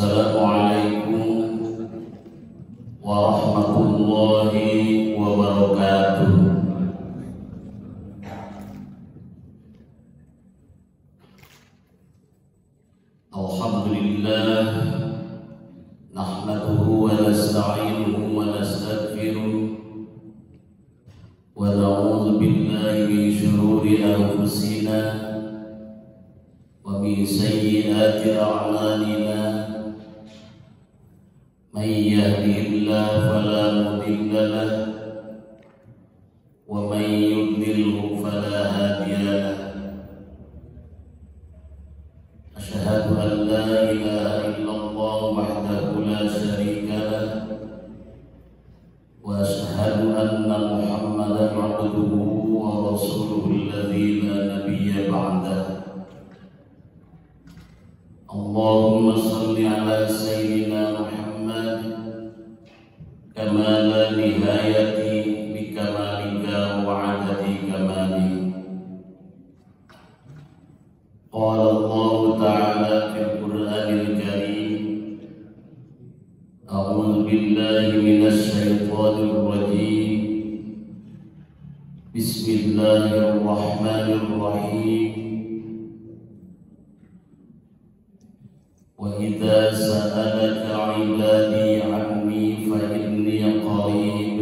Assalamualaikum warahmatullahi wabarakatuh. Alhamdulillah, nahmaduhu wa nasta'inuhu wa nastaghfiruh wa na'udzu billahi min shururi anfusina wa min sayyiati a'malina. Man yahdihillahu fala mudilla lahu wa man yudlilhu fala hadiya lahu. Asyhadu an la ilaha illallah wahdahu la syarika lahu wa asyhadu anna Muhammadan abduhu wa rasuluhu alladzi la nabiyya ba'dahu. Allahumma shalli ala sayyidina Muhammad kama la nihayati bi kamalika wa adadi kamalika. Qala Allah ta'ala fil Qur'anil Karim, a'udzu billahi minasy syaithanir rajim. Bismillahirrahmanirrahim. Wa idza sa'alaka 'ibadi 'anni fa inni qarib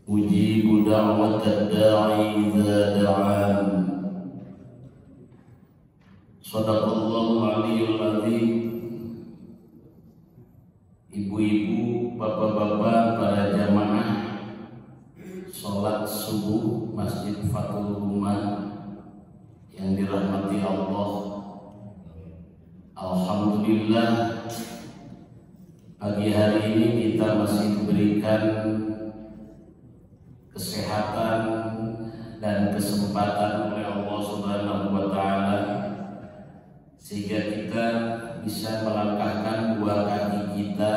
ujibu da'watad da'i idza da'an. Shadaqallahu aliyul azim. Ibu-ibu, bapak-bapak, para jamaah sholat subuh Masjid Fathul Rumah yang dirahmati Allah. Alhamdulillah, pagi hari ini kita masih diberikan kesehatan dan kesempatan oleh Allah Subhanahu wa Ta'ala, sehingga kita bisa melangkahkan dua kaki kita,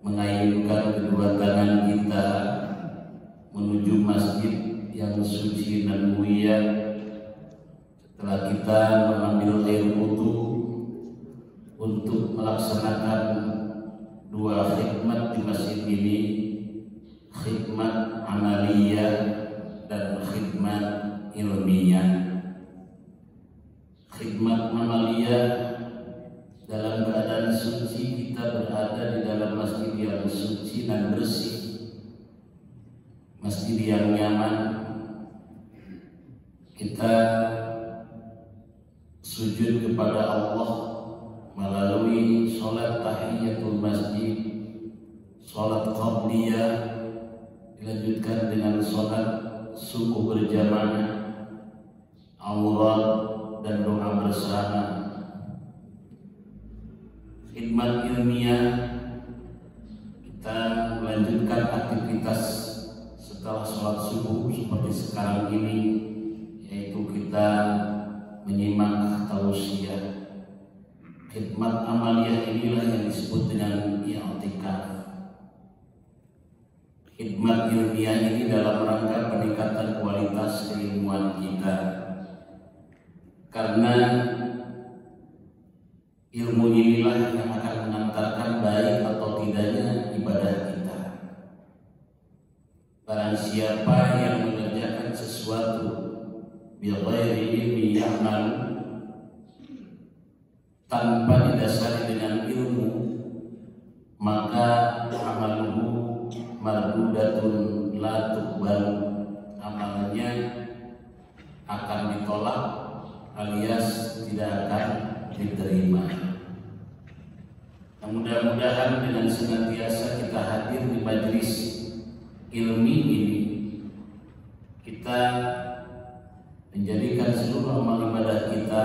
mengayunkan kedua tangan kita menuju masjid yang suci dan mulia. Setelah kita mengambil air wudu untuk melaksanakan dua khidmat di masjid ini, khidmat amaliyah dan khidmat ilmiah. Khidmat amaliyah, dalam keadaan suci kita berada di dalam masjid yang suci dan bersih, masjid yang nyaman. Kita sujud kepada Allah melalui sholat tahiyatul masjid, sholat qabliyah, dilanjutkan dengan sholat subuh berjamaah, aurat dan doa bersama. Khidmat ilmiah, kita melanjutkan aktivitas setelah sholat subuh seperti sekarang ini, yaitu kita menyimak tausiah. Khidmat amaliyah inilah yang disebut dengan i'tikaf. Khidmat ilmiah ini dalam rangka peningkatan kualitas keilmuan kita, karena ilmu inilah yang akan mengantarkan baik atau tidaknya ibadah kita. Barang siapa yang mengerjakan sesuatu bighairi ilmi ya'mal, tanpa didasari dengan ilmu, maka amaluhu mardudatun la tuqbal, amalnya akan ditolak alias tidak akan diterima. Nah, mudah-mudahan dengan senantiasa kita hadir di majelis ilmi ini, kita menjadikan seluruh amal ibadah kita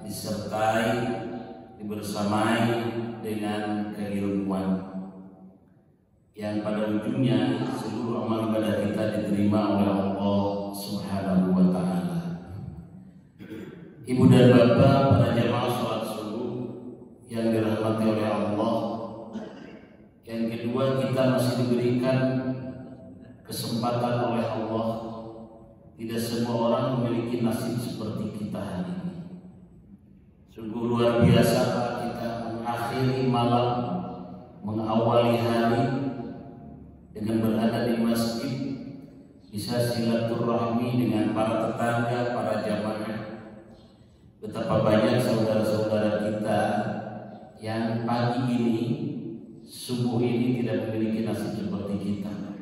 disertai, dibersamai dengan keilmuan, yang pada ujungnya seluruh amal ibadah kita diterima oleh Allah Subhanahu wa Ta'ala. Ibu dan bapak, para jamaah sholat subuh yang dirahmati oleh Allah, yang kedua, kita masih diberikan kesempatan oleh Allah. Tidak semua orang memiliki nasib seperti kita hari ini. Sungguh luar luar biasa kita mengakhiri malam, mengawali hari dengan berada di masjid, bisa silaturahmi dengan para tetangga, para jamaah. Betapa banyak saudara-saudara kita yang pagi ini, subuh ini tidak memiliki nasib seperti kita.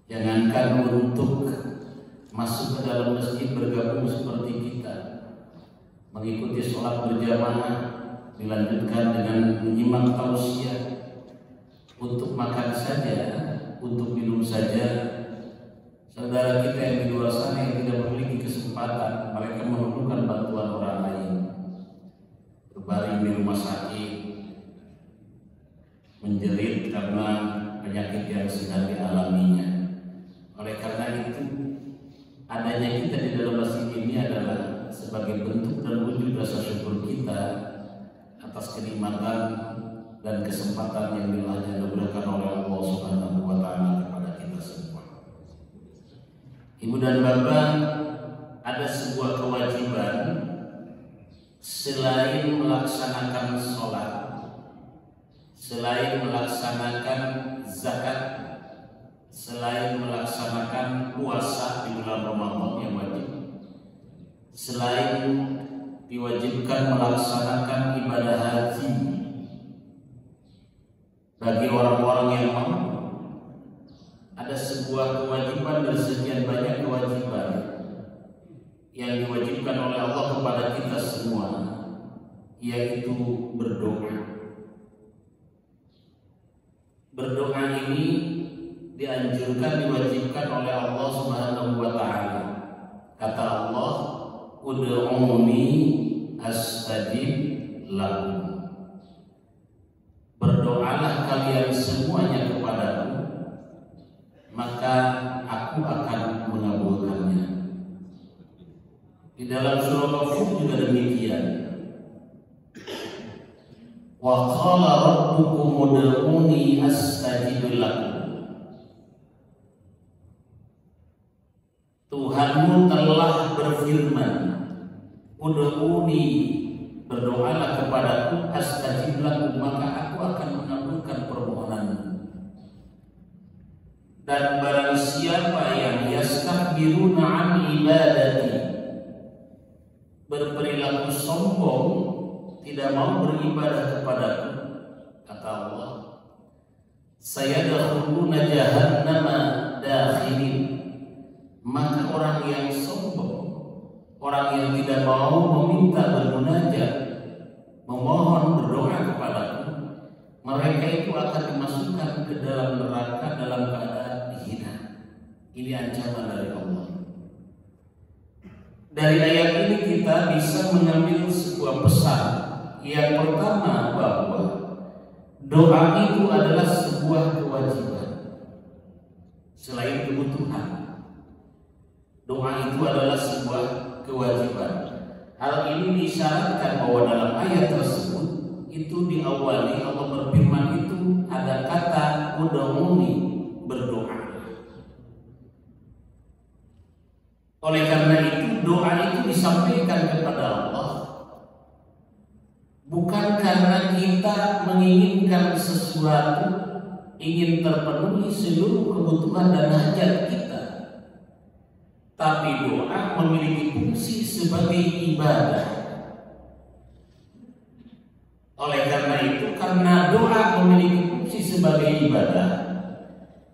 Jangankan untuk masuk ke dalam masjid bergabung seperti kita, mengikuti sholat berjamaah, dilanjutkan dengan menyimak tausiah, untuk makan saja, untuk minum saja. Saudara kita yang di luar sana yang tidak memiliki kesempatan, mereka memerlukan bantuan orang lain, berbaring di rumah sakit, menjerit karena penyakit yang sedang dialaminya. Oleh karena itu, adanya kita di dalam masjid ini adalah sebagai bentuk dan wujud rasa syukur kita atas kenikmatan dan kesempatan yang dianugerahkan oleh Allah Subhanahu wa Ta'ala kepada kita semua. Ibu dan Bapak, ada sebuah kewajiban selain melaksanakan sholat, selain melaksanakan zakat, selain melaksanakan puasa di bulan Ramadan yang wajib, selain diwajibkan melaksanakan ibadah haji bagi orang-orang yang mampu, ada sebuah kewajiban dan sekian banyak kewajiban yang diwajibkan oleh Allah kepada kita semua, yaitu berdoa. Berdoa ini dianjurkan, diwajibkan oleh Allah Subhanahu wa Ta'ala. Kata Allah, ud'uni astajib lakum. Berdoalah kalian semuanya kepadaku, maka aku akan mengabulkannya. Di dalam surah Ghafir juga demikian. Wa qala rabbukum ud'uni astajib lakum. Tuhanmu telah berfirman, ud'uni, berdoalah kepadaku, astajib lakum, maka aku akan mengabulkan permohonanmu. Dan barang siapa yang yastakbiruna an ibadati, berperilaku sombong, tidak mau beribadah kepadaku, kata Allah, sayadkhuluna jahannama dakhirin, maka orang yang sombong, orang yang tidak mau meminta bermunajat, memohon berdoa kepadaku, mereka itu akan dimasukkan ke dalam neraka dalam keadaan dihina. Ini ancaman dari Allah. Dari ayat ini kita bisa mengambil sebuah pesan. Yang pertama, bahwa doa itu adalah sebuah kewajiban selain kebutuhan. Doa itu adalah sebuah kewajiban. Hal ini disyaratkan bahwa dalam ayat tersebut itu diawali Allah berfirman itu ada kata ud'uni, berdoa. Oleh karena itu doa itu disampaikan kepada Allah bukan karena kita menginginkan sesuatu, ingin terpenuhi seluruh kebutuhan dan hajat kita, tapi doa memiliki fungsi sebagai ibadah. Oleh karena itu, karena doa memiliki fungsi sebagai ibadah,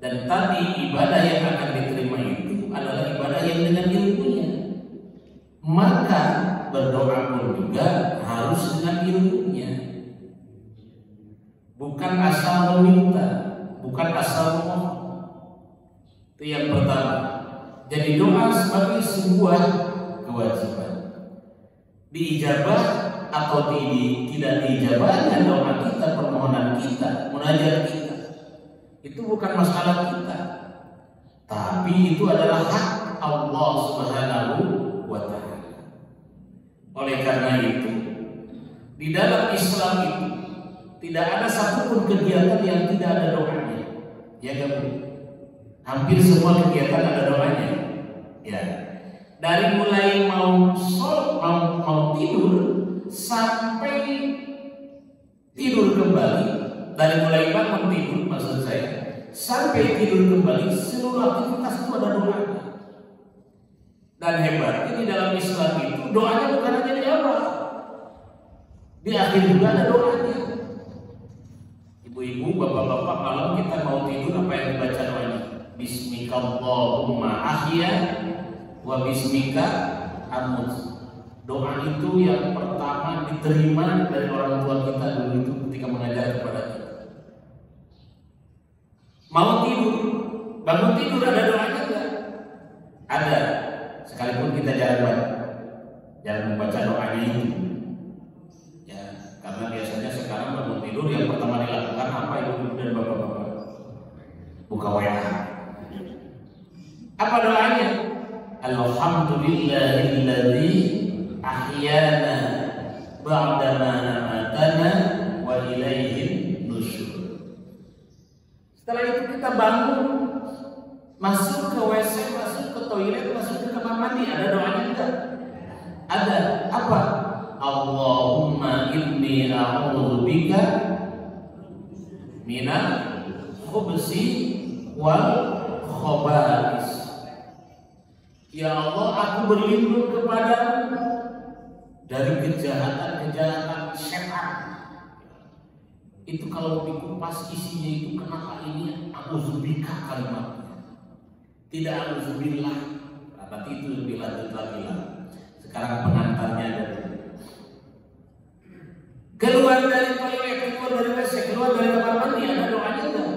dan tadi ibadah yang akan diterima itu adalah ibadah yang dengan ilmunya, maka berdoa pun juga harus dengan ilmunya, bukan asal meminta, bukan asal memohon. Itu yang pertama. Jadi doa sebagai sebuah kewajiban. Diijabah atau tidak diijabahnya doa kita, permohonan kita, munajat kita, itu bukan masalah kita, tapi itu adalah hak Allah Subhanahu wa Ta'ala. Oleh karena itu, di dalam Islam itu tidak ada satupun kegiatan yang tidak ada doanya. Ya kan? Hampir semua kegiatan ada doanya. Ya. Dari mulai mau tidur sampai tidur kembali. Dari mulai bangun tidur, maksud saya, sampai tidur kembali, seluruh aktivitas itu ada doanya. Dan hebatnya di dalam Islam itu doanya bukan hanya di awal, di akhir juga ada doanya. Ibu-ibu, bapak-bapak, malam kita mau tidur apa yang dibaca doanya? Bismikallahumma ahya wa bismika amut. Doa itu yang pertama diterima dari orang tua kita dulu itu ketika mengajar kepada kita. Mau tidur, bangun tidur ada doanya enggak? Ada. Sekalipun kita jarang membaca doanya itu. Ya, karena biasanya sekarang bangun tidur yang pertama dilakukan apa, ibu-ibu dan bapak-bapak? Buka WA. Apa doanya? Alhamdulillahilladzi ahyana ba'dama amatana wa ilaihin nusyur. Setelah itu kita bangun, masuk ke WC, masuk ke toilet, masuk ke kamar mandi, ada doanya enggak? Ada. Apa? Allahumma inni a'udzubika minal khubsi wal khaba'is. Ya Allah, aku berlindung kepadamu dari kejahatan-kejahatan setan. Itu kalau dikupas isinya itu, kenapa ini a'udzubika kalimatnya, tidak a'udzubillah? Berarti itu lebih lanjut lagi lah. Sekarang pengantarnya ada. Keluar dari toilet, keluar dari WC, keluar dari kamar mandi, ada doanya enggak?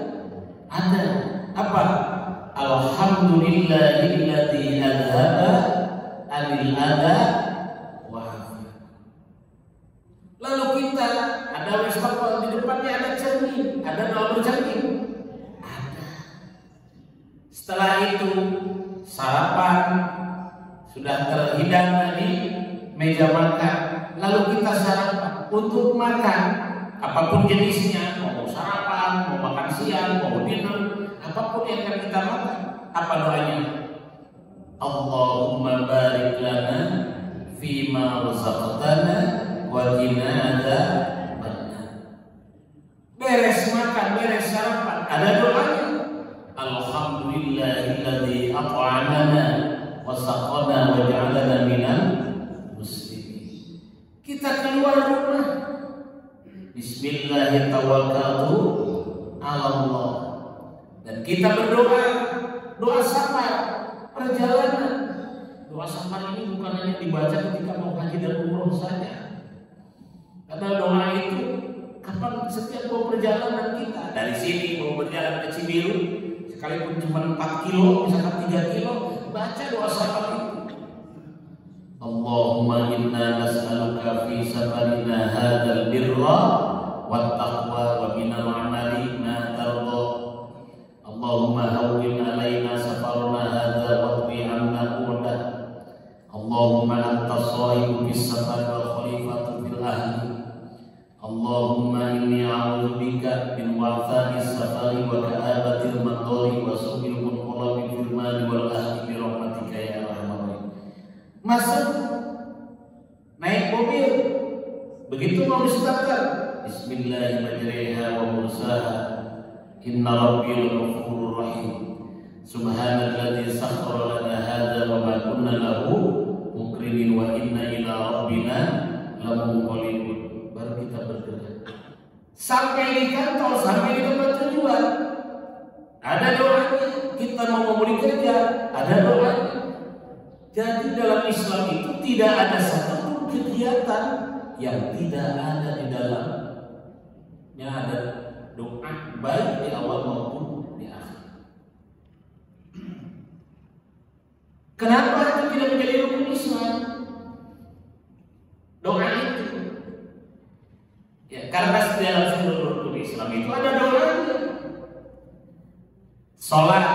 Ada. Apa? Alhamdulillahilladzi adhaba anil adha wa afiyah. Lalu kita ada wastafel, di depannya ada cermin, ada doa bercermin. Ada. Setelah itu sarapan sudah terhidang di meja makan, lalu kita sarapan. Untuk makan apapun jenisnya, mau sarapan, mau makan siang, mau dinner, apapun yang akan kita makan, apa doanya? Allahumma barik lana fima razaqtana wa qina adzabannar. Beres makan, beres sarapan, ada doanya. Alhamdulillahilladzi at'amana wa saqana wa ja'alana minal muslimin. Kita keluar rumah, Bismillahirrahmanirrahim, dan kita berdoa, doa safar perjalanan. Doa safar ini bukan hanya dibaca ketika mau haji dan umroh saja, karena doa itu kapan setiap mau perjalanan kita dari sini mau berjalan ke Cibiru, sekalipun cuma 4 kilo, misalkan 3 kilo, baca doa safar itu. Allahumma inna nas'aluka fi safarina hadzal birra wat taqwa wa minal amali ma tarda. Allahumma hawwin alaina safarana hadza wa qi 'anna urda. Allahumma anta shahibu fis safar wal khalifatu fil ahli. Allahumma inni a'udzubika min wa'tha'is safari wa ka'abatil matari wa su'il munqalabi fil mali wal ahli bi rahmatika ya arhamar rahimin. Masuk naik mobil, begitu mau distartkan, Bismillahirrahmanirrahim wa mursaha, inna rabbil ghafurur rahim, subhanalladzi sakhkhara lana hadza wa ma kunna lahu muqrinin wa inna ila rabbina lamunqalibun. Baru kita bergerak sampai di kantor, sampai di tempat tujuan, ada doanya. Kita mau memulai kerja, ada doanya. Jadi dalam Islam itu tidak ada satu kegiatan yang tidak ada di dalamnya ada doa, baik di awal maupun di akhir. Kenapa itu tidak menjadi rukun Islam? Doa itu, ya karena dalam seluruh rukun Islam itu ada doanya. Sholat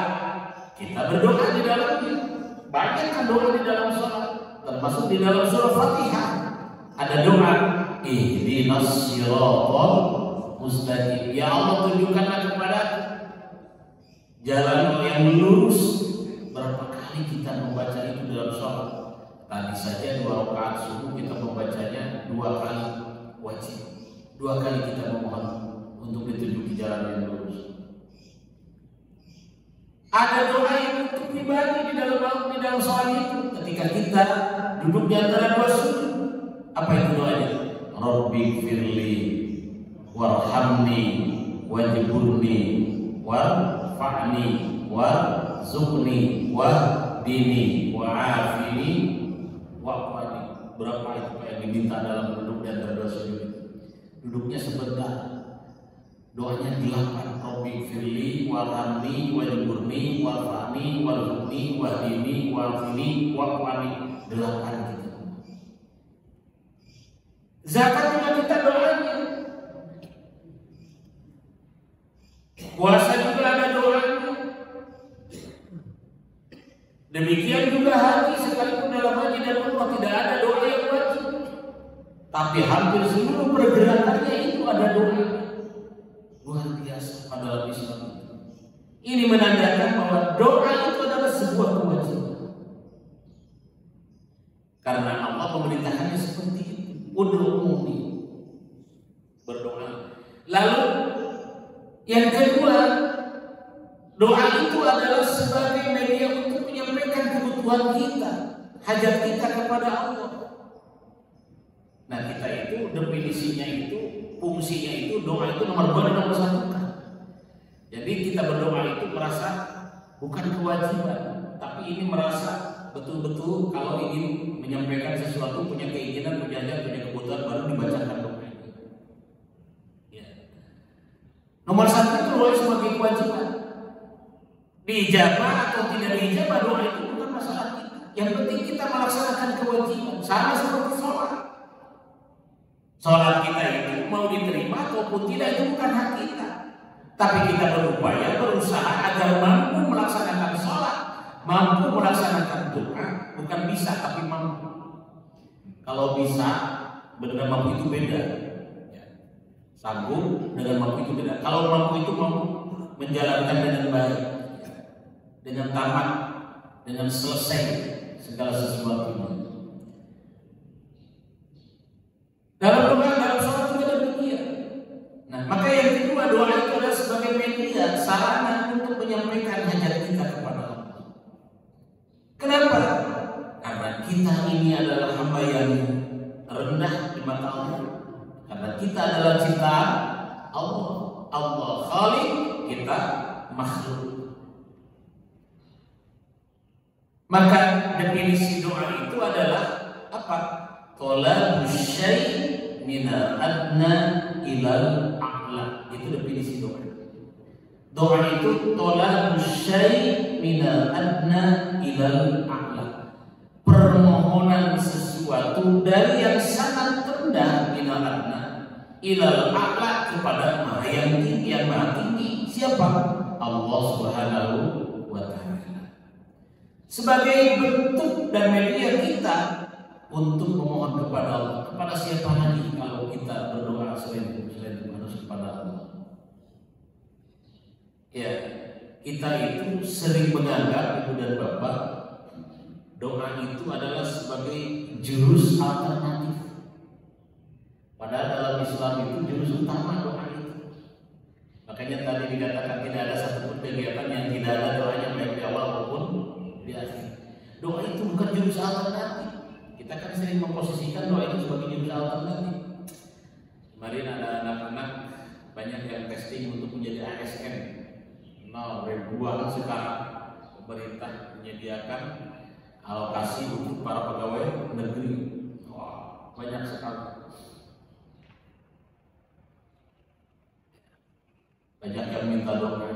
kita berdoa di dalamnya. Banyak kan doa di dalam sholat, termasuk di dalam surah Fatihah ada doa ihdinas siratal mustaqim. Ya Allah, tunjukkanlah kepada jalan yang lurus. Berapa kali kita membaca itu dalam sholat? Tadi saja 2 rakaat subuh kita membacanya 2 kali wajib. 2 kali kita memohon untuk ditunjuki jalan yang lurus. Ada doa yang untuk dibagi di dalam sholat itu. Ketika kita duduk di antara 2 sujud, apa itu doanya? Rabbi firli warhamni wajburni warfa'ni warzuqni wahdini wa'afini wa'afani. Berapa itu yang diminta dalam duduk di antara 2 sujud? Duduknya sebentar, doanya 8. Rabbi firli warhamni wajburni warfa'ni warzuqni wahdini wa'afini wa'afani. 8 gitu. Zakat juga kita doanya. Puasa juga ada doanya. Demikian juga haji, sekalipun dalam haji dan umrah tidak ada doa yang wajib. Tapi hampir seluruh pergerakannya itu ada doa. Luar biasa pada Islam itu. Ini menandakan bahwa doa itu adalah sebuah kewajiban. Karena Allah memerintahkannya seperti itu. Ud'uuni, berdoa. Lalu yang kedua, doa itu adalah sebagai media untuk menyampaikan kebutuhan kita, hajat kita kepada Allah. Nah, kita itu definisinya itu, fungsinya itu, doa itu nomor 2 dan nomor 1 kan. Jadi kita berdoa itu merasa bukan kewajiban, tapi ini merasa betul-betul kalau ingin menyampaikan sesuatu, punya keinginan, punya hajat, punya kebutuhan, baru dibacakan doa itu. Ya. Nomor 1 itu doa sebagai kewajiban. Diijabah atau tidak diijabah, doa itu bukan masalah kita. Yang penting kita melaksanakan kewajiban. Sama seperti sholat. Sholat kita itu mau diterima ataupun tidak itu bukan hak kita. Tapi kita berupaya, berusaha agar mampu melaksanakan sholat, mampu melaksanakan doa. Bukan bisa tapi mampu. Kalau bisa dengan mampu itu beda. Sanggup dengan mampu itu beda. Kalau mampu itu mampu menjalankan dengan baik, dengan tamat, dengan selesai segala sesuatunya. Dalam doa, dalam sholat juga demikian. Nah, maka yang kedua, doa itu adalah sebagai media, sarana untuk menyampaikan hajat kita kepada Allah. Kenapa? Karena kita ini adalah hamba yang rendah di mata Allah. Karena kita adalah ciptaan Allah. Allah Khaliq, kita makhluk. Maka definisi doa itu adalah apa? Tolabus syai' minal adna ilal a'la. Itu definisi doa. Doa itu tolabus syai' minal adna ilal a'la. Permohonan sesuatu dari yang sangat rendah minal adna ilal a'la kepada Maha yang tinggi, yang Maha tinggi. Siapa? Allah Subhanahu wa ta'ala. Sebagai bentuk dan media kita untuk memohon kepada Allah. Kepada siapa lagi kalau kita berdoa selain itu harus kepada Allah. Ya, kita itu sering menganggap, ibu dan bapak, doa itu adalah sebagai jurus alternatif. Padahal dalam Islam itu jurus utama doa itu. Makanya tadi dikatakan tidak ada satupun kegiatan yang tidak ada doanya, baik di awal maupun di akhir. Doa itu bukan jurus alternatif. Kita kan sering memposisikan doa itu sebagai jurus alternatif. Kemarin ada anak-anak banyak yang testing untuk menjadi ASN. Ribuan sekarang pemerintah menyediakan alokasi untuk para pegawai negeri. Wah, banyak sekali. Banyak yang minta doa.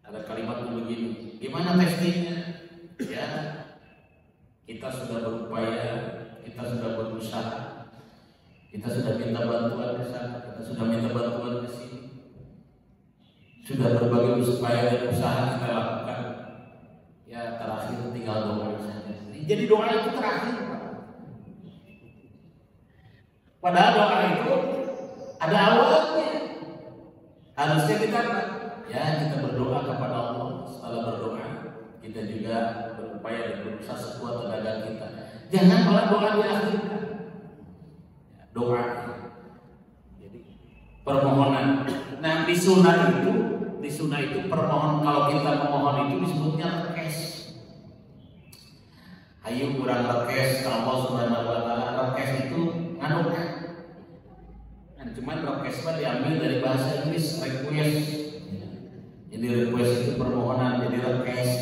Ada kalimat begini, gimana testingnya? Ya, kita sudah berupaya, kita sudah berusaha, kita sudah minta bantuan ke sana, kita sudah minta bantuan ke sini, sudah berbagai upaya dan usaha kita lakukan. Ya, terakhir tinggal doa saja. Jadi doa itu terakhir, Pak. Padahal doa itu ada awalnya. Harusnya kita berdoa kepada Allah. Setelah berdoa, kita juga berupaya dan berusaha sekuat tenaga kita. Jangan malah doa diakhirkan. Doa, jadi permohonan. Nah di sunnah itu permohonan, kalau kita memohon itu disebutnya request. Ayo kurang request Allah Subhanahu wa taala. Request itu ngadokan. Nah, cuman request mah diambil dari bahasa Inggris request. Jadi request itu permohonan, jadi request.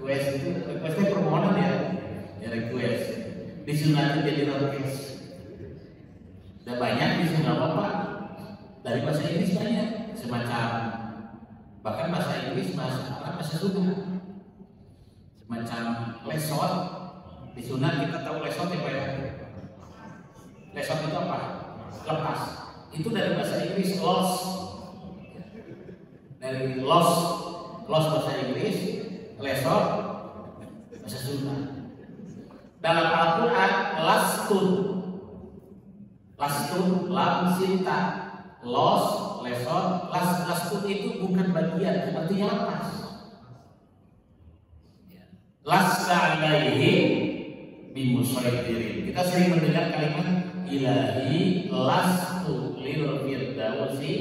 Request itu permohonan ya request. Disunahkan jadi request. Dan banyak di sini nggak apa-apa. Dari bahasa Inggris banyak semacam, bahkan bahasa Inggris, bahasa Arab, bahasa Sunda. Semacam lesot. Di Sunda kita tahu lesot apa ya? Lesot itu apa? Lepas. Itu dari bahasa Inggris lost. Dari lost bahasa Inggris, lesot bahasa Sunda. Dalam Al-Quran lastun lam sinta los lesot lastun itu bukan bagian, artinya lepas. Lasta alaihi bimusaytirin. Kita sering mendengar kalimat ilahi lastu lil firdausi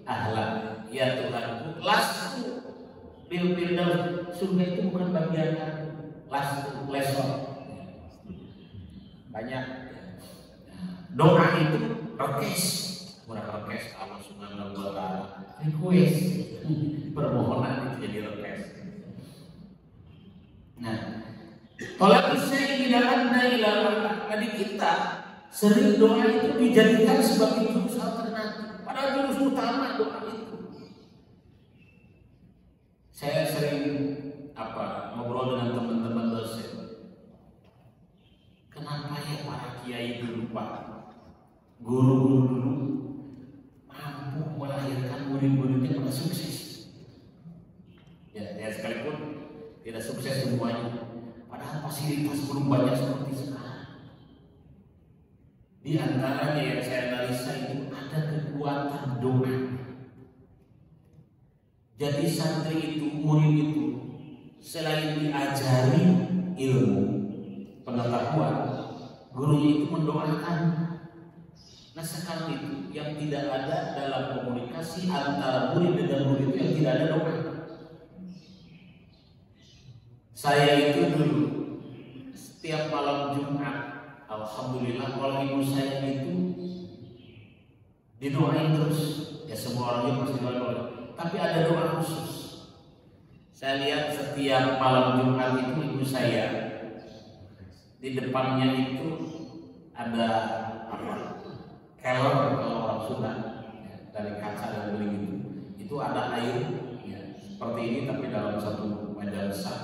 ahla. Ya Tuhanku, lastu lil firdaus, surga itu bukan bagian lastu lesot. Banyak doa itu request, bukan request Allah Subhanahu wa taala, request, permohonan itu jadi request. Nah, tolak syai' ila anna ila Allah. Jadi kita sering doa itu dijadikan sebagai jurus alternatif, padahal jurus utama doa itu. Saya sering ngobrol dengan teman-teman dosen. Kenapa ya para kiai dulu, Pak, guru-guru dulu mampu melahirkan murid-muridnya pada sukses? Ya sekalipun tidak sukses semuanya, padahal fasilitas belum banyak seperti sekarang. Di antaranya yang saya analisa itu ada kekuatan doa. Jadi santri itu, murid itu, selain diajari ilmu, pengetahuan, gurunya itu mendoakan. Nah sekarang itu yang tidak ada dalam komunikasi antara murid dengan murid itu yang tidak ada doa. Saya itu dulu setiap malam Jumat, alhamdulillah kalau ibu saya itu didoain terus. Ya semua orangnya pasti doain, tapi ada doa khusus. Saya lihat setiap malam Jumat itu ibu saya di depannya itu ada keler kalau orang Sunda, ya, dari kaca dan beling itu ada air ya, seperti ini tapi dalam satu wadah besar.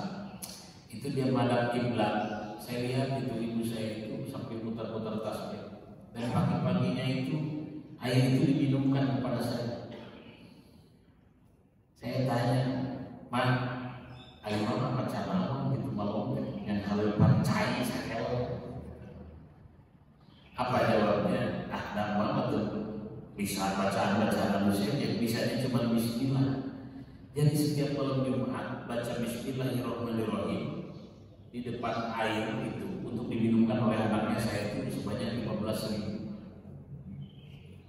Itu dia menghadap kiblat. Saya lihat itu ibu saya itu sampai putar-putar tasbih. Dan pagi-paginya itu air itu diminumkan kepada saya. Saya tanya, "Man, air mana pacaran gitu malam yang halal pancai saya?" Apa jawabnya? Dan banget tuh bisa bacaan manusia yang bisanya cuma bismillah. Jadi setiap malam Jumat baca bismillahirrahmanirrahim di depan air itu untuk diminumkan oleh anaknya saya itu sebanyak 15.000.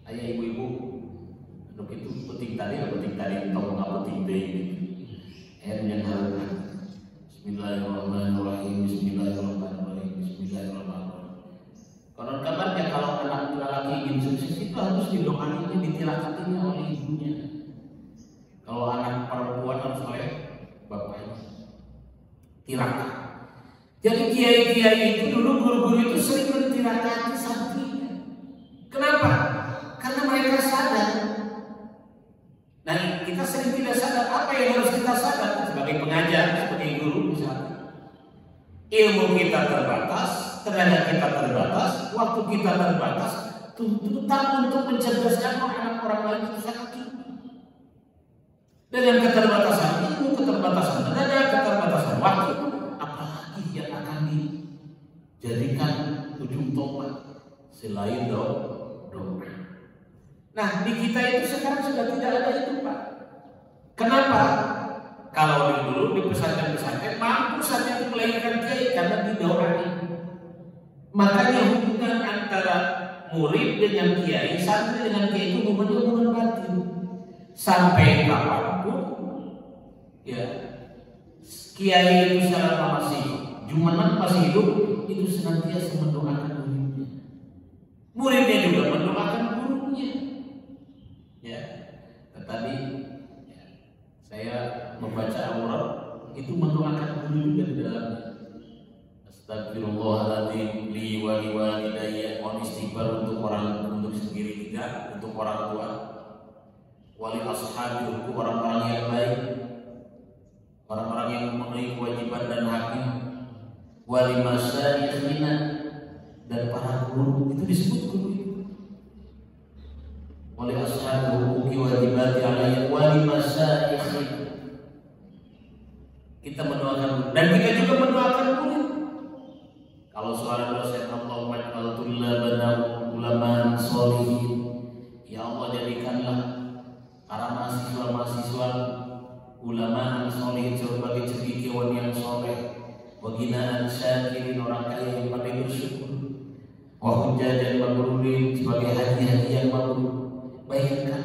Ayah ibu-ibu, untuk itu penting tadi tahu nggak penting deh gitu. Yang harus Bismillahirrahmanirrahim, Bismillahirrahmanirrahim, Bismillahirrahmanirrahim. Konon kabarnya kalau anak laki ingin sukses itu harus didoainnya, ditilakatinya oleh ibunya. Kalau anak perempuan harus oleh bapaknya. Tirakat. Jadi kiai-kiai itu dulu, guru-guru itu sering mentirakati santrinya. Kenapa? Karena mereka sadar. Dan kita sering tidak sadar. Apa yang harus kita sadar sebagai pengajar, sebagai guru misalnya? Ilmu kita terbatas, tenaga kita terbatas, waktu kita terbatas. Tuntutan untuk mencerdaskan orang lain itu sangat tinggi. Dengan keterbatasan ilmu, keterbatasan tenaga, keterbatasan waktu, apalagi yang akan dijadikan ujung tombak selain doa. Nah di kita itu sekarang sudah tidak ada itu, Pak. Kenapa? Kalau dulu di pesantren-pesantren mampu saja melahirkan kiai karena didoain. Makanya hubungan antara murid dengan kiai, santri dengan kiai itu hubungan batin. Sampai kapanpun, ya kiai itu selama masih Jumanan masih hidup itu senantiasa mendoakan muridnya. Muridnya juga mendoakan gurunya. Ya, tetapi ya, saya membaca Al-Quran itu mendoakan guru juga di dalamnya. Astagfirullahaladzim li wa li walidayya, mohon istighfar untuk sendiri kita, untuk orang tua, wali ashabi, untuk orang-orang yang baik, orang-orang yang memenuhi kewajiban dan haknya, wali masyayikhina, dan para guru. Itu disebut guru itu. Wali ashabi hukuki wajibati alayya wali masyayikhina. Kita mendoakan dan kita juga mendoakan guru. Kalau suara dosen Allahumma ij'al tullabana ulaman sholihin, ya Allah jadikanlah para mahasiswa ulama sholihin sebagai cendekiawan yang soleh, waginaan syakirin, orang kaya yang pandai bersyukur, wa hujjajan mabrurin, sebagai haji-haji yang mabrur. Bayangkan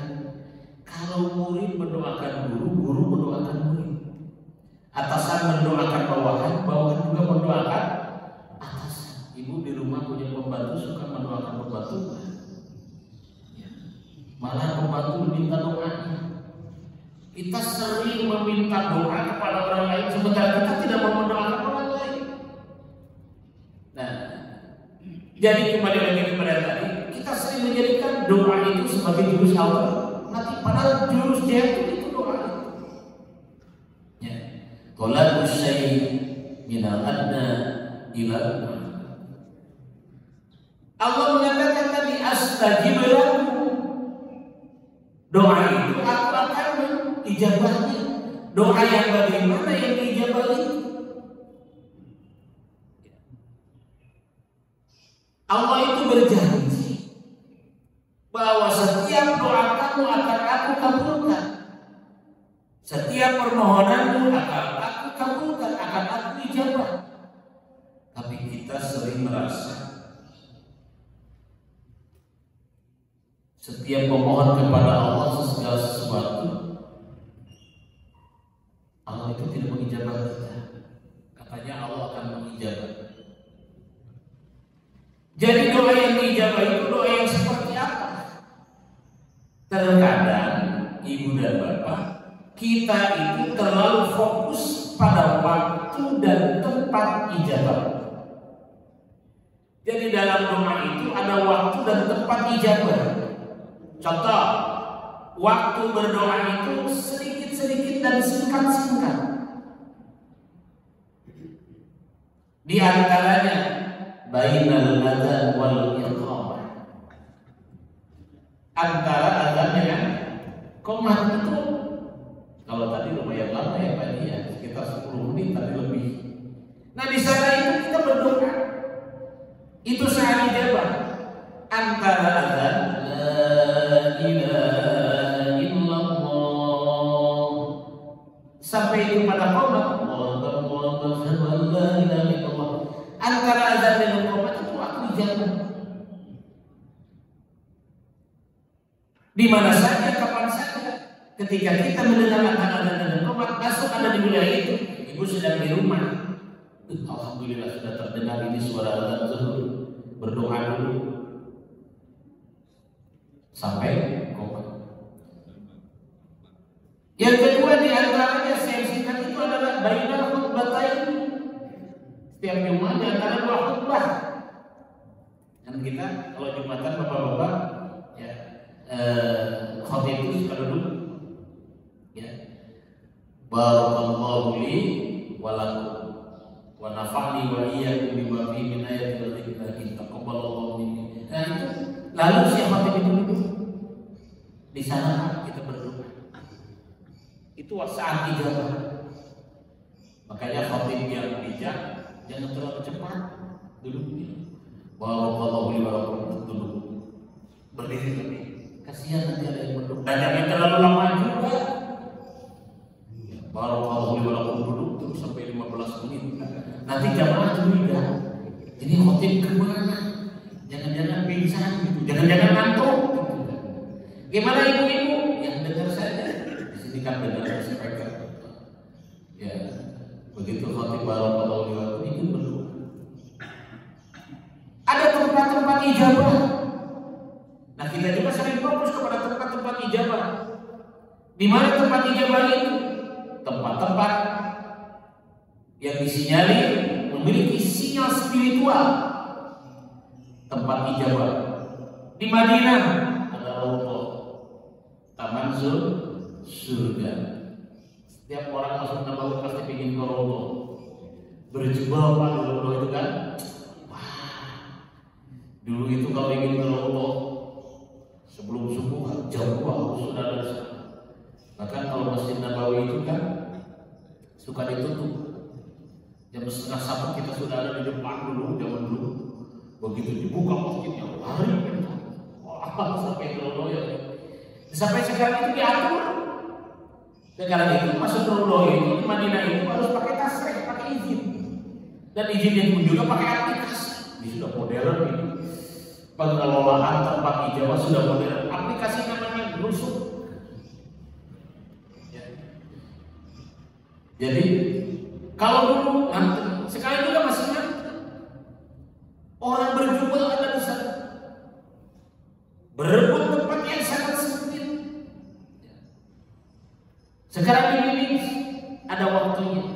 kalau murid mendoakan guru, guru mendoakan murid, atasan mendoakan bawahan, bawahan juga mendoakan atasan. Ibu di rumah punya pembantu suka mendoakan pembantu, ya. Malah pembantu meminta doanya. Kita sering meminta doa kepada orang lain, sementara kita tidak mau mendoakan orang lain. Nah, jadi kembali lagi kepada tadi, kita sering menjadikan doa itu sebagai jurus awal, nanti padahal jurus jatuh itu doa. Ya, tolak syai' minal adna ila. Allah mengatakan tadi astajib lakum. Doa itu aku akan ijabahnya. Doa yang bagaimana yang diijabah itu? Allah itu berjanji bahwa setiap doa kamu akan aku kabulkan. Setiap permohonanmu akan aku kabulkan, akan aku ijabah. Tapi kita sering merasa setiap memohon kepada Allah segala sesuatu, Allah itu tidak mengijabah kita. Katanya Allah akan mengijabah. Jadi doa yang diijabah itu doa yang seperti apa? Terkadang ibu dan bapak, kita itu terlalu fokus pada waktu dan tempat ijabah. Jadi dalam doa itu ada waktu dan tempat ijabah. Contoh, waktu berdoa itu sedikit-sedikit dan singkat-singkat. Di antaranya bainal adzan wal iqamah. Antara adzan dengan qomat itu, kalau tadi lumayan lama ya Pak, ya sekitar 10 menit tadi lebih. Nah di sana itu kita berdoa. Itu saat ijabah. Antara adzan sampai kepada qomat, antara azan dan qomat itu waktu ijabah. Di mana saja, kapan saja, ketika kita mendengar antara azan dan qomat, masuk ada di wilayah itu, ibu sedang di rumah. Alhamdulillah sudah terdengar ini suara azan zuhur. Berdoa dulu sampai qomat. Yang kedua di antaranya saya singkat itu adalah bainal khutbatain. Setiap Jumat di antara dua khutbah. Dan kita kalau Jumatan bapak-bapak ya khotib itu suka duduk ya. Barakallahu li wa lakum wa nafa'ni wa iyyakum bima fihi min ayatil dzikri taqabbalallahu minni. Nah itu lalu si khotib itu duduk. Di sana kita berdoa. Itu saat ijabah. Makanya khotib yang bijak jangan terlalu cepat duduknya. Barakallahu li wa lakum, duduk. Berdiri. Kasihan nanti ada yang berduduk. Dan jangan terlalu lama juga. nanti jamaah curiga. Ini khotib kemana? Jangan-jangan pingsan gitu, jangan-jangan ngantuk. Gimana ibu-ibu? Yang dengar saja. Di sini kan dengar speaker. Ya, begitu khotib barakallahu liwat itu perlu. Ada tempat-tempat ijabah. Nah kita juga sering fokus kepada tempat-tempat ijabah. Di mana tempat ijabah itu? Tempat-tempat yang disinyalir memiliki sinyal spiritual. Tempat ijabah di Madinah ada Raudhah, taman surga. Setiap orang masuk Nabawi pasti ingin ke Raudhah. Berjubah di Raudhah itu kan. Dulu itu kalau ingin ke Raudhah sebelum subuh jam 2 sudah ada di sana. Bahkan kalau Masjid Nabawi itu kan suka ditutup. Jam 6:30 kita sudah ada di depan dulu, zaman dulu. Begitu dibuka masjidnya, lari. Wah, sampai ke Raudhah ya. Sampai sekarang itu diatur. Sekarang itu masuk Raudhah itu di Madinah itu harus pakai tasrih, pakai izin. Dan izinnya pun juga pakai aplikasi. Ini sudah modern ini. Pengelolaan tempat ijabah sudah modern. Aplikasi namanya Nusuk. Ya. Jadi kalau dulu ngantri, sekarang juga masih ngantri. Orang berjubel ada di sana, berebut tempat yang sangat sempit. Sekarang ini ada waktunya.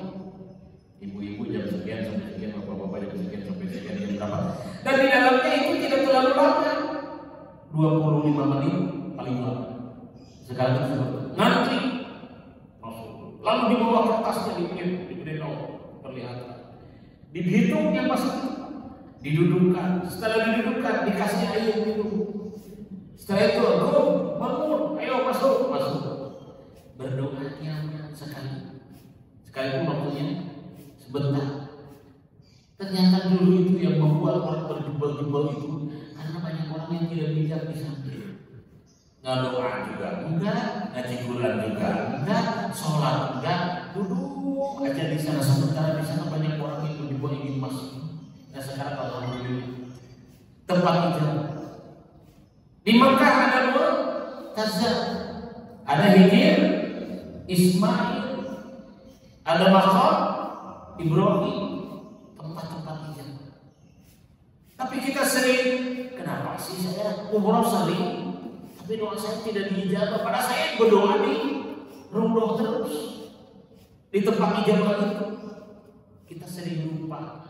Ibu-ibu jam sekian sampai sekian, bapak-bapak jam sekian sampai sekian, jam berapa? Dan di dalamnya itu tidak terlalu lama, 25 menit paling lama. Sekarang itu ngantri, lalu di bawah kertasnya diberi perlihatkan, dihitung yang masuk. Didudukkan, setelah didudukkan dikasih air minum. Setelah itu, bangun, ayo masuk. Berdoa nyaman sekali. Sekalipun waktunya sebentar. Ternyata dulu itu yang membuat orang berjubel-jubel itu karena banyak orang yang tidak bijak di sana. Nggak doa juga enggak, ngaji Quran juga enggak, sholat enggak, duduk aja di sana. Sementara di sana banyak orang yang berjubel ingin masuk. Nah sekarang alhamdulillah tempat ijabah. Di Mekah ada Mu'tazah, ada Hijr, Ismail, ada Maqam Ibrahim, tempat-tempat ijabah. Tapi kita sering, kenapa sih saya umroh sering, tapi doa saya tidak diijabah? Padahal saya berdoa di Raudhah terus, di tempat ijabah itu. Kita sering lupa.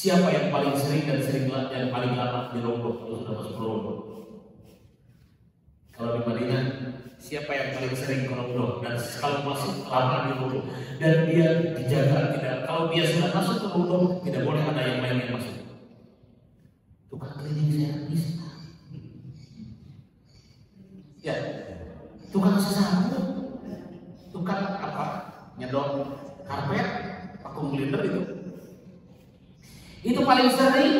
Siapa yang paling sering dan paling lama di Raudhah kalau sudah masuk Raudhah? Kalau di Madinah, siapa yang paling sering ke Raudhah dan kalau masuk lama di Raudhah dan dia dijaga tidak? Kalau dia sudah masuk ke Raudhah tidak boleh ada yang lain yang masuk. Tukang cleaning service, ya, tukang sesapu, tukang apa? Nyedot karpet, vacuum cleaner itu paling sering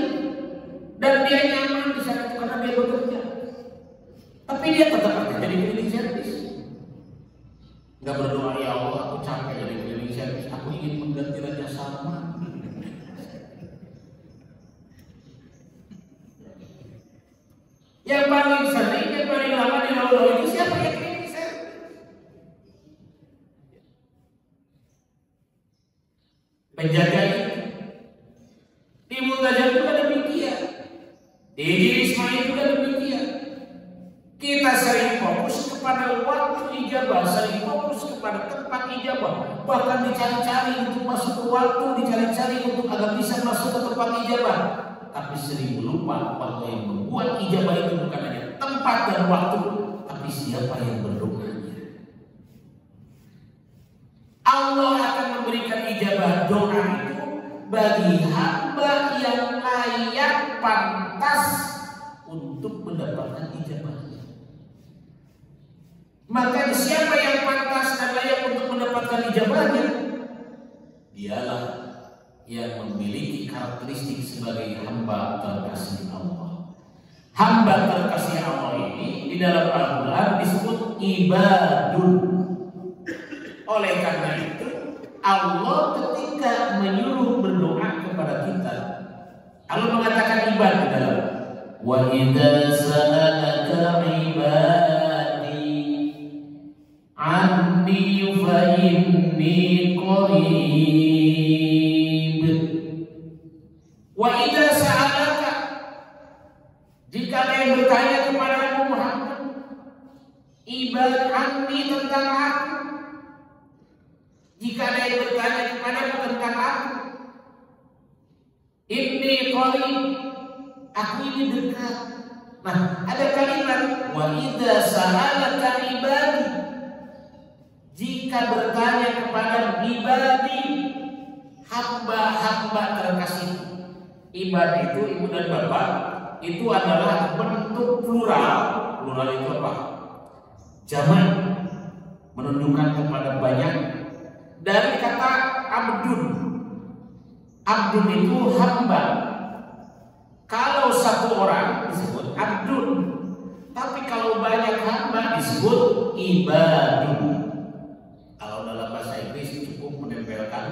dan dia nyaman di sana itu karena dia bekerja. Tapi dia tetap aja jadi cleaning service. Nggak berdoa, ya Allah aku capek jadi cleaning service, aku ingin mengganti Raja Salman. Yang paling sering, yang paling lama di Raudhah itu siapa yang cleaning service? Penjaga itu. Di Mu'tazah juga demikian, di Ismail juga demikian. Kita sering fokus kepada waktu ijabah, sering fokus kepada tempat ijabah, bahkan dicari-cari untuk masuk ke waktu, dicari-cari untuk agar bisa masuk ke tempat ijabah. Tapi sering lupa bahwa yang membuat ijabah itu bukan hanya tempat dan waktu, tapi siapa yang berdoanya. Allah akan memberikan ijabah doa itu bagi hamba yang layak pantas untuk mendapatkan ijabahnya. Maka siapa yang pantas dan layak untuk mendapatkan ijabahnya? Dialah yang memiliki karakteristik sebagai hamba terkasih Allah. Hamba terkasih Allah ini di dalam Al-Quran disebut ibadun. Oleh karena itu Allah ketika menyuruh berdoa kepada kita, Allah mengatakan ibad di dalam wa idza sa'alaka ibadi anni fa inni qarib. Wa idza sa'alaka, jika ada yang bertanya kepada Muhammad, ibad anni tentang aku, jika ada yang bertanya kepadamu tentang aku, inni qarib, aku ini dekat. Nah, ada kalimat wa idza sa'alaka ibadi, jika bertanya kepada ibadi, hamba-hamba terkasih. Ibad itu ibu dan bapak, itu adalah bentuk plural. Plural itu apa? Jamak, menunjukkan kepada banyak. Dari kata abdun. Abdun itu hamba. Kalau satu orang disebut abdun, tapi kalau banyak hamba disebut ibadun. Kalau dalam bahasa Inggris cukup menempelkan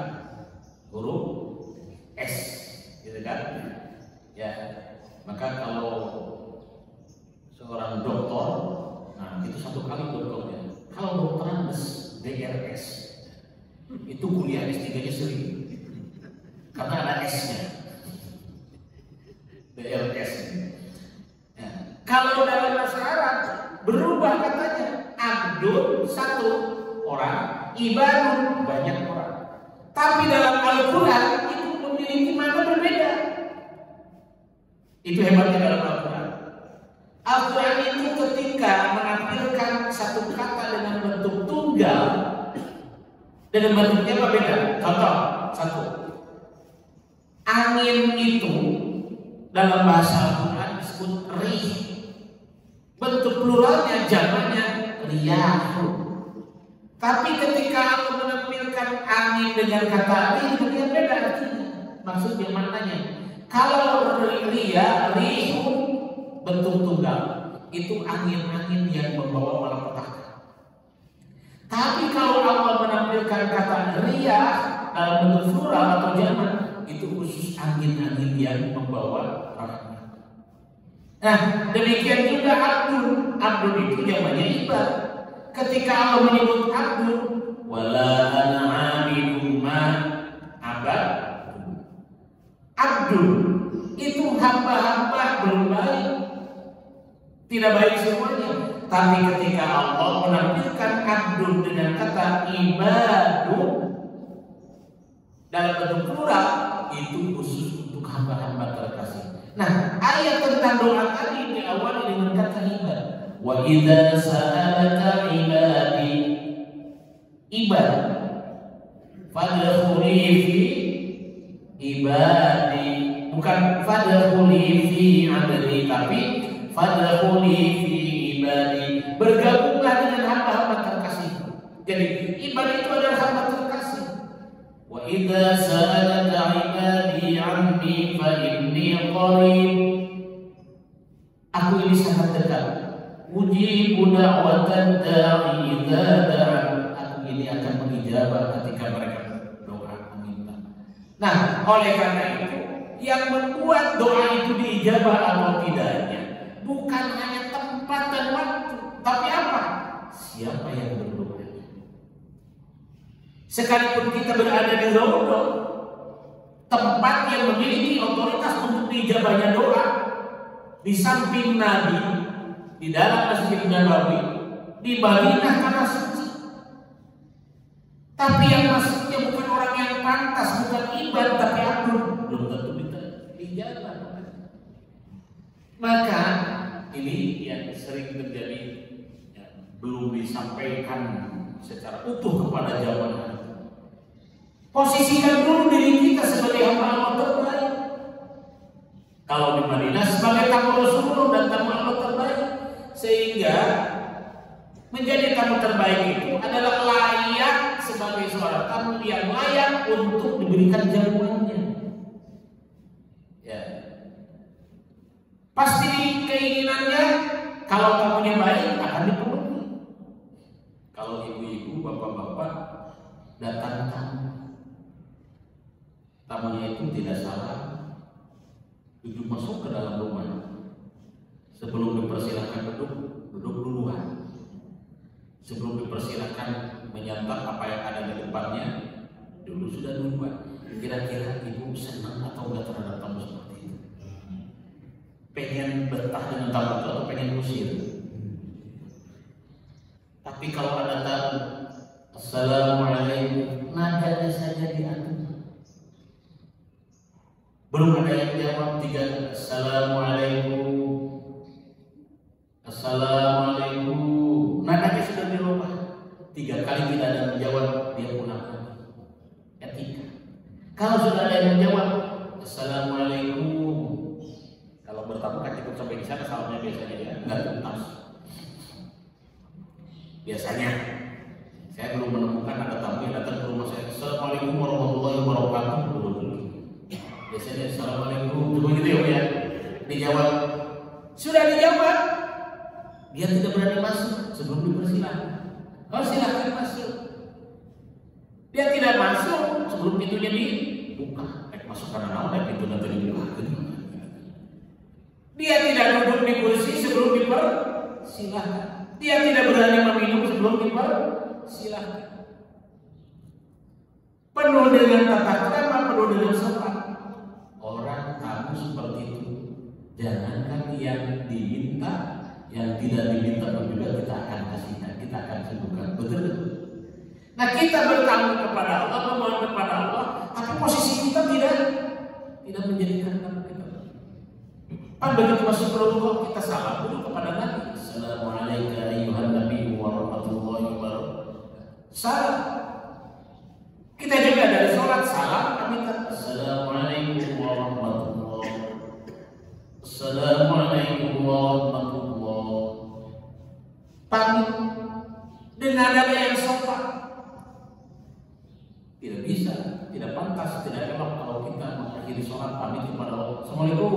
huruf S, gitu kan? Ya, maka kalau seorang doktor, nah itu satu kali doktornya. Kalau dokteran DRS, itu kuliah S3-nya sering, karena ada S-nya, DRS. Ya. Kalau dalam bahasa Arab berubah katanya, abdul satu orang, ibadun banyak orang. Tapi dalam Al-Quran itu memiliki makna berbeda. Itu hebatnya dalam Al-Quran. Al-Quran itu ketika menampilkan satu kata dengan bentuk tunggal, dengan bentuknya apa beda? Contoh satu, angin itu dalam bahasa Al-Quran disebut rih. Bentuk pluralnya jamaknya riyah. Tapi ketika Allah menampilkan angin dengan kata rih, itu beda artinya. Maksudnya maknanya. Kalau riyah, rihun bentuk tunggal, itu angin-angin yang membawa malapetaka. Tapi kalau Allah menampilkan kata riyah dalam bentuk plural atau jamak, itu khusus angin-angin yang membawa rahmat. Nah, demikian juga abdul. Abdul itu jamaknya ibad. Ketika Allah menyebut abdul, wala ana 'abidun ma abad. Abdul itu hamba-hamba belum baik, tidak baik semuanya. Tapi ketika Allah menampilkan abdul dengan kata ibadu dalam bentuk plural, itu khusus untuk hamba-hamba terkasih. Nah, ayat tentang doa tadi diawali dengan kata ibad. Wa idza sa'alaka ibadi, ibad, fadkhuli fi ibadi, bukan fadkhuli fi abdi, tapi fadkhuli fi ibadi, bergabunglah dengan hamba-hamba terkasih. Jadi ibadi itu adalah hamba terkasih. Wa idza sa'alaka ibadi anni fa inni qarib, aku ini sangat dekat. Ujibu da'watan da'i idza da'an, aku ini akan mengijabah ketika mereka berdoa meminta. Nah, oleh karena itu yang membuat doa itu diijabah atau tidaknya bukan hanya tempat dan waktu, tapi apa? Siapa yang berdoa. Sekalipun kita berada di Raudhah, tempat yang memiliki otoritas untuk diijabahnya doa, di samping Nabi, di dalam Masjid Nabawi, di Madinah tanah suci. Tapi yang masuknya bukan orang yang pantas, bukan ibad, tapi abdul, belum tentu bisa dijabah. Maka ini yang sering terjadi, ya, belum disampaikan secara utuh kepada jamaah. Posisikan dulu diri kita sebagai hamba Allah terbaik. Kalau di Madinah sebagai tamu Rasulullah dan tamu Allah terbaik, sehingga menjadi tamu terbaik itu adalah layak sebagai seorang tamu yang layak untuk diberikan jamuannya. Ya, pasti keinginannya kalau tamunya baik akan dipenuhi. Kalau ibu-ibu, bapak-bapak datang tamu, tidak salah, duduk masuk ke dalam rumah. Sebelum dipersilahkan duduk duluan. Sebelum dipersilahkan menyantap apa yang ada di depannya, dulu sudah duluan. Kira-kira ibu senang atau enggak terhadap tamu seperti itu? Pengen betah dengan tamu itu atau pengen usir? Tapi kalau ada tamu, assalamualaikum, nadanya saja diatur. Belum ada yang jawab 3 assalamualaikum, assalamualaikum, nadanya sudah dirubah. 3 kali tidak ada yang menjawab, dia pulang lagi. Etika. Kalau sudah ada yang menjawab assalamualaikum, kalau bertamu kan cukup sampai di sana salamnya biasanya ya, nggak tuntas. Biasanya saya belum menemukan ada tamu yang datang ke rumah saya, assalamualaikum warahmatullahi wabarakatuh. Biasanya assalamualaikum, cuma gitu ya. Dijawab, sudah dijawab, dia tidak berani masuk sebelum dipersilahkan. Oh silahkan masuk. Dia tidak masuk sebelum pintunya dibuka. Masuk karena naon pintu nanti dibuka. Dia tidak duduk di kursi sebelum dipersilahkan. Dia tidak berani meminum sebelum dipersilahkan. Penuh dengan tata krama, penuh dengan sopan. Orang tamu seperti itu, jangankan yang diminta, yang tidak diminta pun juga kita akan kasihkan, kita akan sembuhkan. Betul? Nah kita bertamu kepada Allah, memohon kepada Allah, tapi posisi kita tidak menjadikan tamu kita. Kan begitu masuk ke rumah kita salam dulu kepada Nabi. Assalamualaikum ayyuhan nabi warahmatullahi wabarakatuh. Salam. Kita juga dari sholat salam kami kata assalamualaikum warahmatullahi wabarakatuh. Assalamualaikum warahmatullahi wabarakatuh. Pamit dengan nada yang sopan. Tidak bisa, tidak pantas, tidak elok kalau kita mengakhiri sholat pamit kepada Allah. Assalamualaikum.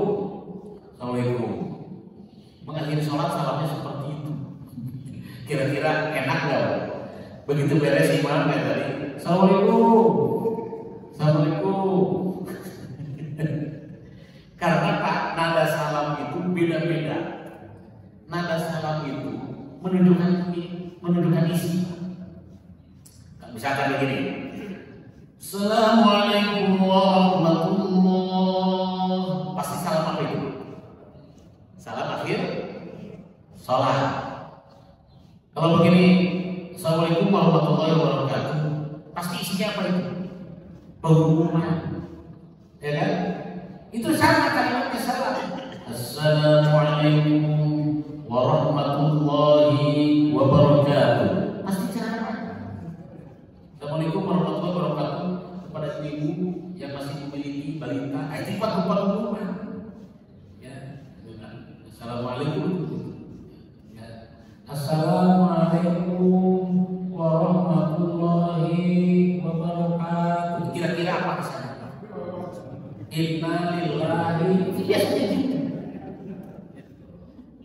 Assalamualaikum. Mengakhiri sholat salamnya seperti itu. Kira-kira enak gak? Begitu beres imam kayak tadi, assalamualaikum, assalamualaikum. Karena Pak, nada salam itu beda-beda. Nada salam itu menunjukkan isi. Misalkan begini, assalamualaikum warahmatullahi. Pasti salam apa itu? Salam akhir sholat. Kalau begini, assalamualaikum warahmatullahi wabarakatuh, pasti isinya apa itu? Pengumuman, ya kan? Itu sama kalimatnya salam. Assalamualaikum warahmatullahi wabarakatuh. Pasti ceramah. Assalamualaikum warahmatullahi wabarakatuh kepada ibu yang masih memiliki balita. Itu pengumuman. Assalamualaikum. Ya. Assalamualaikum warahmatullahi wabarakatuh. Kira-kira apa kesannya? Innalillahi. Biasanya gitu.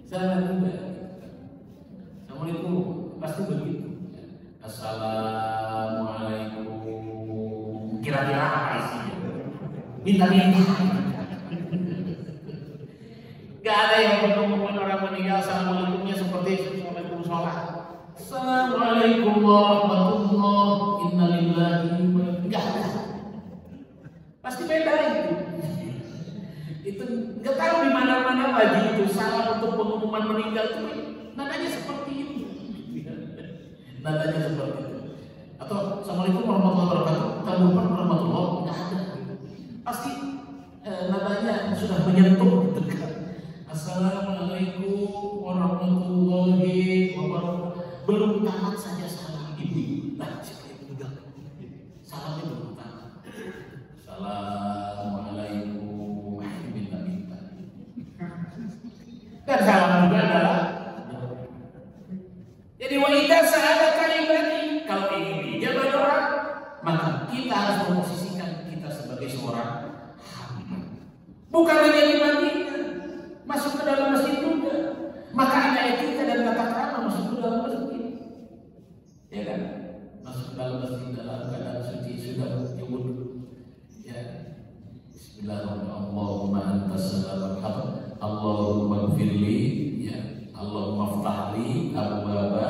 Assalamualaikum. Pasti begitu. Assalamualaikum. Kira-kira apa isinya? Minta-minta. Gak ada yang berkemudian orang meninggal assalamualaikumnya seperti assalamualaikum sholat. Assalamualaikum warahmatullahi innalillahi. Gak ada. Pasti beda itu. Itu gak tahu di mana-mana lagi itu salam untuk pengumuman meninggal itu nadanya seperti itu. Nadanya seperti itu. Atau assalamualaikum warahmatullahi wabarakatuh. Tanggupan warahmatullahi gak ada. Pasti nadanya sudah menyentuh gitu kan. Assalamualaikum warahmatullahi wabarakatuh. Belum tamat saja salam ibu. Nah, siapa yang meninggal? Salamnya belum tamat. Assalamualaikum. Minta-minta. Dan salam juga adalah. Jadi wanita sa'alaka ibadi, kalau ingin dijabah doa, maka kita harus memposisikan kita sebagai seorang hamba. Bukan hanya di Madinah. Masuk ke dalam masjid juga, maka ada etika dan tata krama masuk ke dalam masjid, ya kan? Masuk ke dalam masjid dalam keadaan suci sudah wudhu, ya. Bismillahirrahmanirrahim. Allahumma antas salam, Allahumma gfirli, ya, Allahumma ftahli abwaba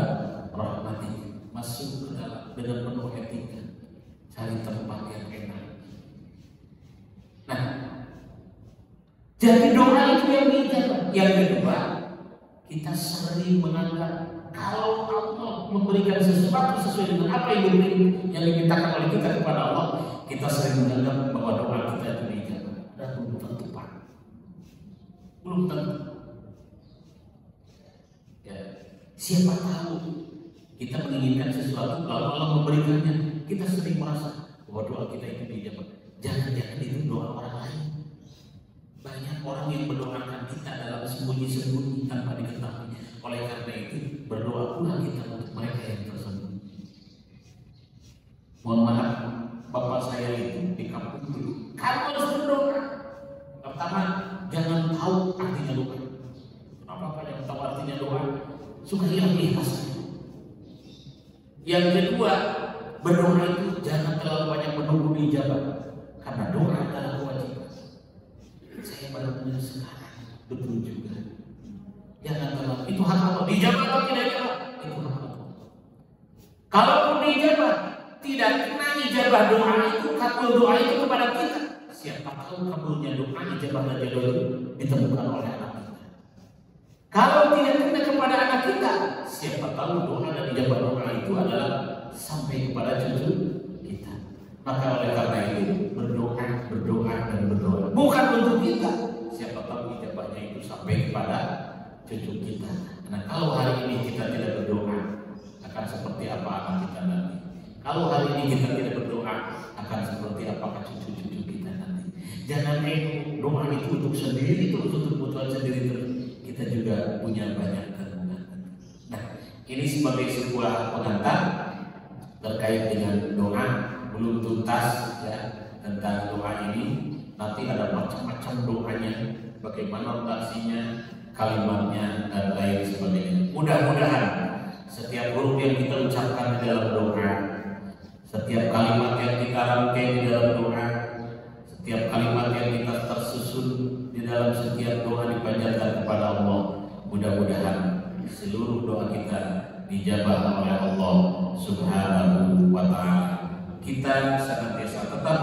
rahmatik. Masuk ke dalam dengan penuh etika, cari tempat yang enak. Nah, jadi doa itu yang dijawab. Yang kedua, kita sering menganggap kalau Allah memberikan sesuatu sesuai dengan apa yang dimintakan oleh kita kepada Allah, kita sering menganggap bahwa doa kita itu dijawab. Dan belum tentu, Pak. Belum tentu. Ya, siapa tahu kita menginginkan sesuatu, lalu Allah memberikannya, kita sering merasa bahwa doa kita itu dijawab. Jangan-jangan itu doa orang lain. Banyak orang yang mendoakan kita dalam sembunyi-sembunyi tanpa diketahui. Oleh karena itu, berdoa pula kita untuk mereka yang tersembunyi. Mohon maaf, bapak saya itu di kampung dulu, kamu harus berdoa. Pertama, jangan tahu artinya doa. Apa yang tahu artinya doa suka hilang ikhlas. Yang kedua, berdoa itu jangan terlalu banyak menunggu dijawab, karena doa adalah kewajiban. Saya baru punya sekarang, betul juga. Jangan terlalu, itu hak Allah. Dijawab atau tidak dijawab, itu hak Allah. Kalaupun dijawab, tidak kena ijabah doa itu, kabul doa itu kepada kita. Siapa tahu kabulnya doa, ijabah dan jodoh itu ditemukan oleh anak kita. Kalau tidak kena kepada anak kita, siapa tahu doa dan ijabah doa itu adalah sampai kepada cucu kita. Maka oleh karena itu berdoa dan berdoa bukan untuk kita. Siapa tahu ijabahnya itu sampai kepada cucu kita. Nah, kalau hari ini kita tidak berdoa, akan seperti apa anak kita nanti? Kalau hari ini kita tidak berdoa, akan seperti apakah cucu-cucu kita nanti? Jangan doa itu untuk sendiri, itu untuk kebutuhan sendiri terus. Kita juga punya banyak kandungan. Nah, ini sebagai sebuah pengantar terkait dengan doa. Belum tuntas ya tentang doa ini. Nanti ada macam-macam doanya, bagaimana redaksinya, kalimatnya dan lain sebagainya. Mudah-mudahan setiap huruf yang kita ucapkan di dalam doa, setiap kalimat yang kita rangkai di dalam doa, setiap kalimat yang kita tersusun di dalam setiap doa dipanjatkan kepada Allah, mudah-mudahan seluruh doa kita dijabah oleh Allah Subhanahu wa Ta'ala. Kita senantiasa tetap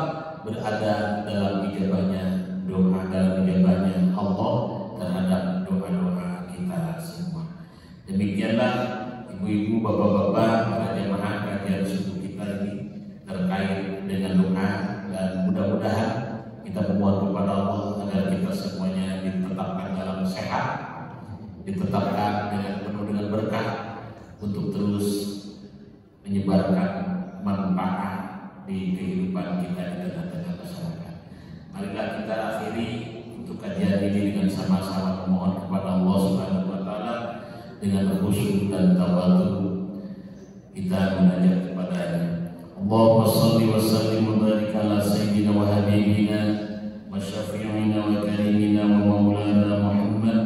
berada dalam ijabahnya doa, dalam ijabahnya Allah terhadap doa-doa kita semua. Demikianlah ibu-ibu, bapak-bapak, para jemaah kajian subuh kita ini terkait dengan doa, dan mudah-mudahan kita memohon kepada Allah agar kita semuanya ditetapkan dalam sehat, ditetapkan dengan penuh dengan berkah untuk terus menyebarkan manfaat di kehidupan kita di tengah-tengah masyarakat. Marilah kita akhiri untuk kajian ini dengan sama-sama memohon kepada Allah Subhanahu wa Ta'ala dengan khusyuk dan tawadhu. Kita munajat kepadanya. Allahumma shalli wa sallim wa barik ala sayyidina wa habibina wa syafi'ina wa karimina wa maulana Muhammad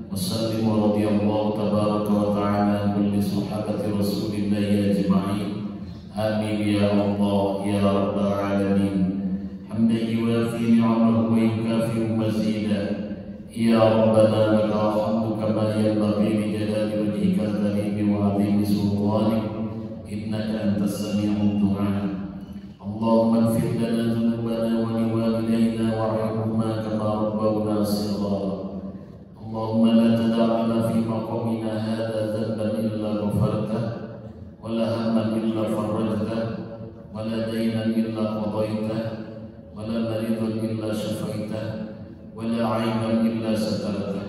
wa sallim wa radiyallahu tabaraka wa ta'ala kulli sahabati rasulillahi ajma'in. Amin ya Allah ya rabbal alamin. Hamdan yuwafi ni'amahu wa yukafi'u mazida. Ya Rabbana lakal hamdu kama yanbaghi li jalali wajhikal karim wa 'azimi sultanik. Innaka antas sami'ud du'a. Allahumma ighfir lana dhunubana wa liwalidayna warhamhuma kama rabbawna shighara. Allahumma la tada' lana fi maqamina hadha dhanban illa ghafartah, wala hamman illa farajtah, wala daynan illa qadaitah, wala maridan illa syafaitah, wala aiban illa satartah.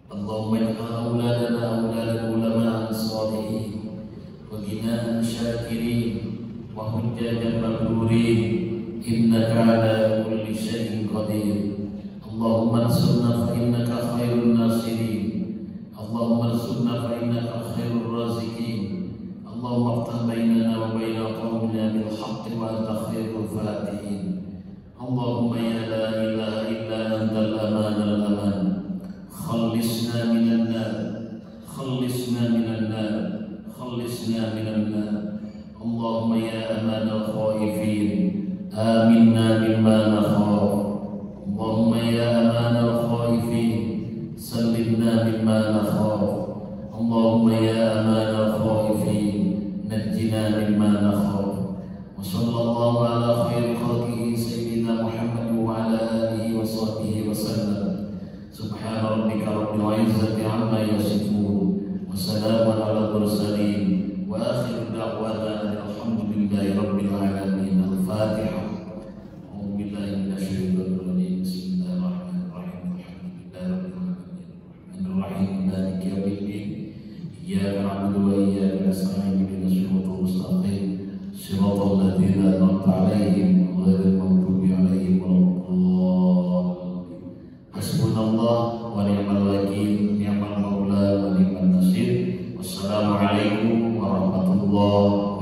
Allahumma ij'al auladana aulada ulama salihin wa ginaan syakirin wa hujjajan maghrurin innaka ala kulli syai'in qadir. Allahumma ansurna fa innaka khairun nasirin. Allahumma ansurna fa innaka khairur raziqin. Allahumma aftah bainana wa baina qawmina bil haqqi wa anta khairul fatihin. Allahumma ya la ilaha illa antal aman al aman. Khallisna minan nar, khallisna minan nar, khallisna minan nar. Allahumma ya aman al khaifin, aminna mimma nakhaf, hasbunallah wa ni'mal wakil, ni'mal maula wa ni'man nasir. Wassalamualaikum warahmatullahi